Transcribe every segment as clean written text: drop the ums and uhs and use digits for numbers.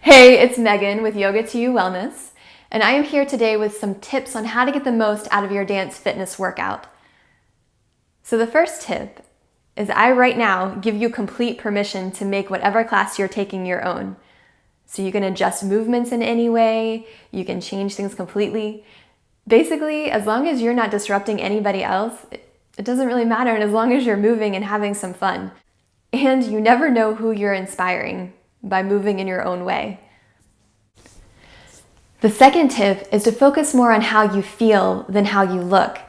Hey, it's Megan with Yoga to You Wellness, and I am here today with some tips on how to get the most out of your dance fitness workout. So the first tip is I right now give you complete permission to make whatever class you're taking your own. So you can adjust movements in any way, you can change things completely. Basically, as long as you're not disrupting anybody else, it doesn't really matter, and as long as you're moving and having some fun. And you never know who you're inspiring by moving in your own way. The second tip is to focus more on how you feel than how you look.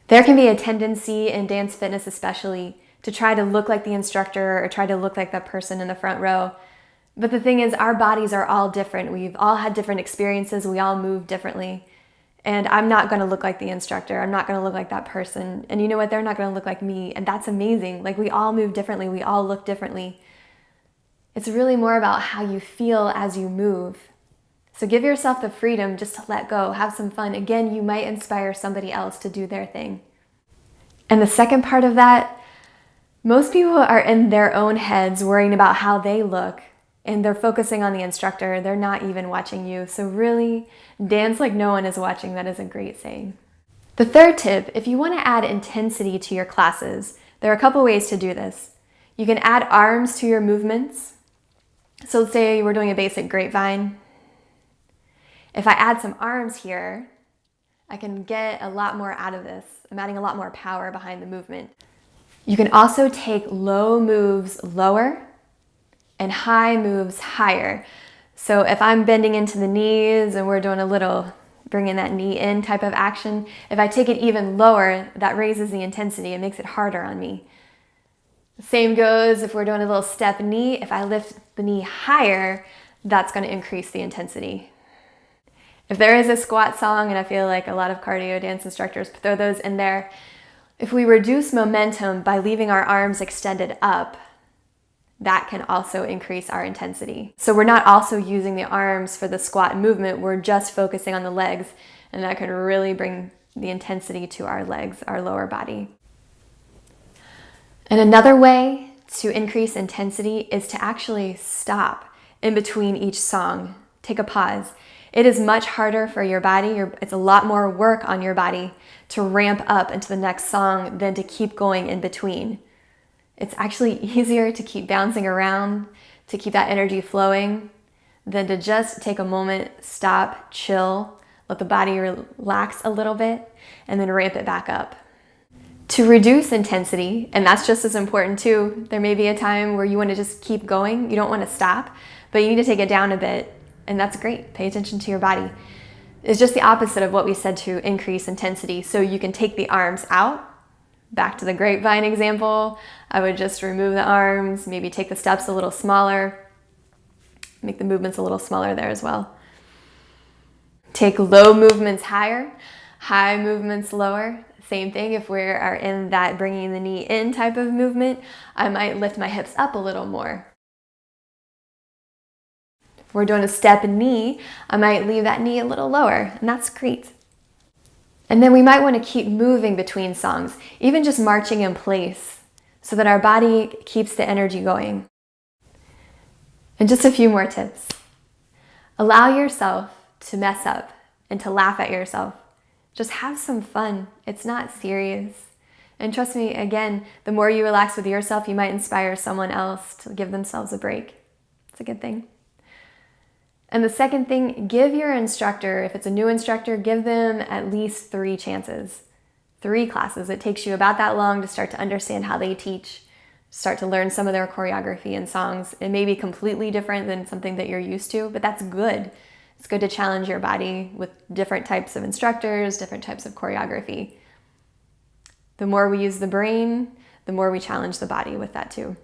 There can be a tendency in dance fitness especially to try to look like the instructor or try to look like that person in the front row. But the thing is, our bodies are all different. We've all had different experiences. We all move differently. And I'm not going to look like the instructor. I'm not going to look like that person. And you know what? They're not going to look like me. And that's amazing. Like, we all move differently. We all look differently. It's really more about how you feel as you move. So give yourself the freedom just to let go, have some fun. Again, you might inspire somebody else to do their thing. And the second part of that, most people are in their own heads worrying about how they look, and they're focusing on the instructor. They're not even watching you. So really, dance like no one is watching. That is a great saying. The third tip, if you want to add intensity to your classes, there are a couple ways to do this. You can add arms to your movements. So let's say we're doing a basic grapevine. If I add some arms here, I can get a lot more out of this. I'm adding a lot more power behind the movement. You can also take low moves lower and high moves higher. So if I'm bending into the knees and we're doing a little bringing that knee in type of action, if I take it even lower, that raises the intensity. It makes it harder on me. Same goes if we're doing a little step knee. If I lift the knee higher, that's going to increase the intensity. If there is a squat song, and I feel like a lot of cardio dance instructors throw those in there, if we reduce momentum by leaving our arms extended up, that can also increase our intensity. So we're not also using the arms for the squat movement, we're just focusing on the legs, and that could really bring the intensity to our legs, our lower body. And another way to increase intensity is to actually stop in between each song. Take a pause. It is much harder for your body, it's a lot more work on your body to ramp up into the next song than to keep going in between. It's actually easier to keep bouncing around, to keep that energy flowing, than to just take a moment, stop, chill, let the body relax a little bit, and then ramp it back up. To reduce intensity, and that's just as important too, there may be a time where you want to just keep going, you don't want to stop, but you need to take it down a bit, and that's great. Pay attention to your body. It's just the opposite of what we said to increase intensity. So you can take the arms out. Back to the grapevine example, I would just remove the arms, maybe take the steps a little smaller, make the movements a little smaller there as well. Take low movements higher, high movements lower. Same thing, if we are in that bringing the knee in type of movement, I might lift my hips up a little more. If we're doing a step knee, I might leave that knee a little lower, and that's great. And then we might want to keep moving between songs, even just marching in place, so that our body keeps the energy going. And just a few more tips. Allow yourself to mess up and to laugh at yourself. Just have some fun. It's not serious. And trust me, again, the more you relax with yourself, you might inspire someone else to give themselves a break. It's a good thing. And the second thing, give your instructor, if it's a new instructor, give them at least 3 chances. 3 classes. It takes you about that long to start to understand how they teach, start to learn some of their choreography and songs. It may be completely different than something that you're used to, but that's good. It's good to challenge your body with different types of instructors, different types of choreography. The more we use the brain, the more we challenge the body with that too.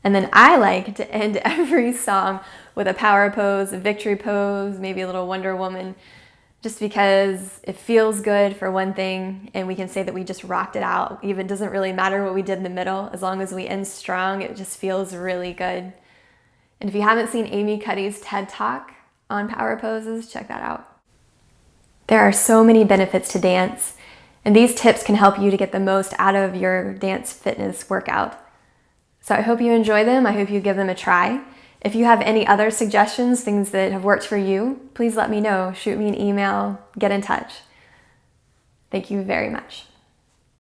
And then I like to end every song with a power pose, a victory pose, maybe a little Wonder Woman, just because it feels good for one thing, and we can say that we just rocked it out. Even doesn't really matter what we did in the middle, as long as we end strong, it just feels really good. And if you haven't seen Amy Cuddy's TED Talk on power poses, check that out. There are so many benefits to dance, and these tips can help you to get the most out of your dance fitness workout. So I hope you enjoy them. I hope you give them a try. If you have any other suggestions, things that have worked for you, please let me know. Shoot me an email, get in touch. Thank you very much.